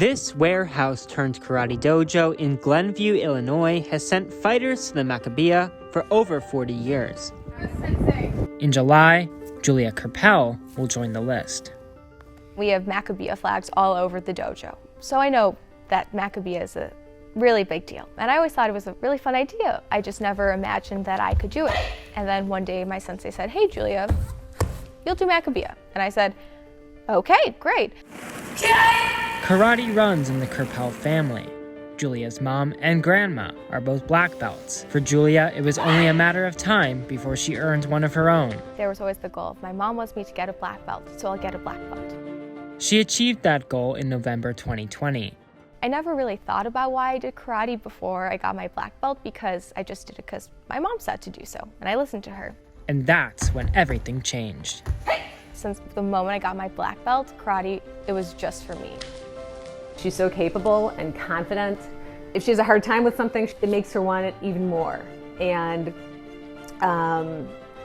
This warehouse-turned-karate dojo in Glenview, Illinois has sent fighters to the Maccabiah for over 40 years. In July, Julia Kerpel will join the list. We have Maccabiah flags all over the dojo, so I know that Maccabiah is a really big deal. And I always thought it was a really fun idea. I just never imagined that I could do it. And then one day my sensei said, "Hey Julia, you'll do Maccabiah." And I said, "Okay, great." Karate runs in the Kerpel family. Julia's mom and grandma are both black belts. For Julia, it was only a matter of time before she earned one of her own. There was always the goal. My mom wants me to get a black belt, so I'll get a black belt. She achieved that goal in November 2020. I never really thought about why I did karate before I got my black belt, because I just did it because my mom said to do so, and I listened to her. And that's when everything changed. Since the moment I got my black belt, karate, it was just for me. She's so capable and confident. If she has a hard time with something, it makes her want it even more. And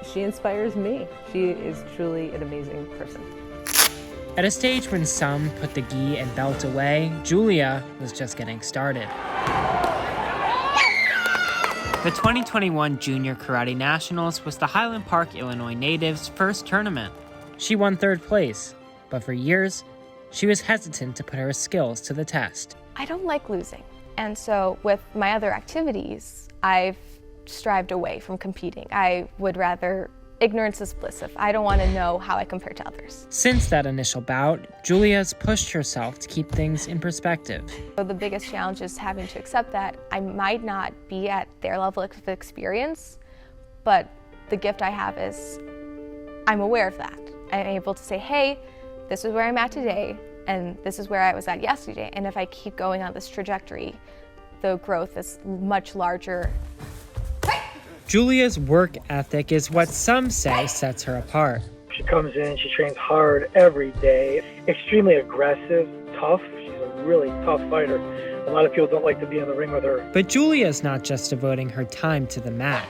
she inspires me. She is truly an amazing person. At a stage when some put the gi and belt away, Julia was just getting started. The 2021 Junior Karate Nationals was the Highland Park, Illinois native's first tournament. She won third place, but for years, she was hesitant to put her skills to the test. I don't like losing. And so with my other activities, I've strived away from competing. I would rather ignorance is bliss. If I don't want to know how I compare to others. Since that initial bout, Julia's pushed herself to keep things in perspective. So the biggest challenge is having to accept that I might not be at their level of experience, but the gift I have is I'm aware of that. I'm able to say, hey, this is where I'm at today, and this is where I was at yesterday. And if I keep going on this trajectory, the growth is much larger. Julia's work ethic is what some say sets her apart. She comes in, she trains hard every day, extremely aggressive, tough. She's a really tough fighter. A lot of people don't like to be in the ring with her. But Julia's not just devoting her time to the mat.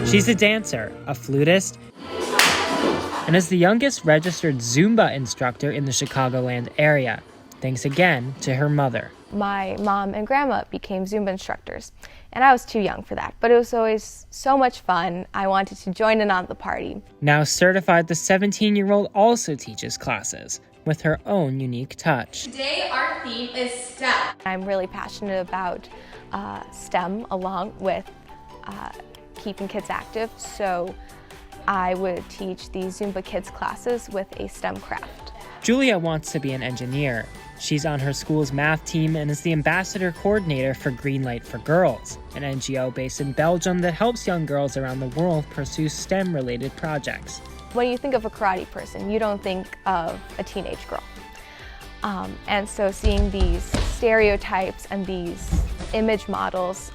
She's a dancer, a flutist, and is the youngest registered Zumba instructor in the Chicagoland area, thanks again to her mother. My mom and grandma became Zumba instructors, and I was too young for that, but it was always so much fun. I wanted to join in on the party. Now certified, the 17-year-old also teaches classes with her own unique touch. Today our theme is STEM. I'm really passionate about STEM along with keeping kids active, so I would teach these Zumba Kids classes with a STEM craft. Julia wants to be an engineer. She's on her school's math team and is the ambassador coordinator for Green Light for Girls, an NGO based in Belgium that helps young girls around the world pursue STEM-related projects. When you think of a karate person, you don't think of a teenage girl. And so seeing these stereotypes and these image models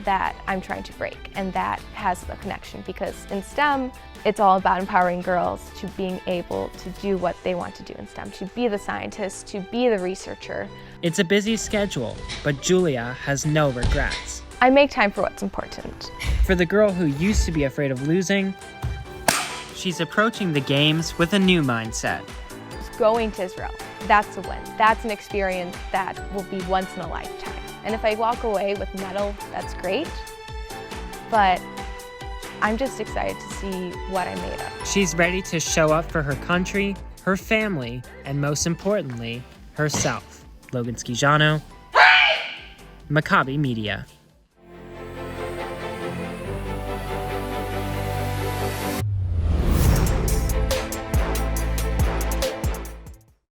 that I'm trying to break, and that has a connection, because in STEM, it's all about empowering girls to being able to do what they want to do in STEM, to be the scientist, to be the researcher. It's a busy schedule, but Julia has no regrets. I make time for what's important. For the girl who used to be afraid of losing, she's approaching the games with a new mindset. Going to Israel, that's a win. That's an experience that will be once in a lifetime. And if I walk away with medal, that's great. But I'm just excited to see what I'm made of. She's ready to show up for her country, her family, and most importantly, herself. Logan Schijano, Maccabi Media.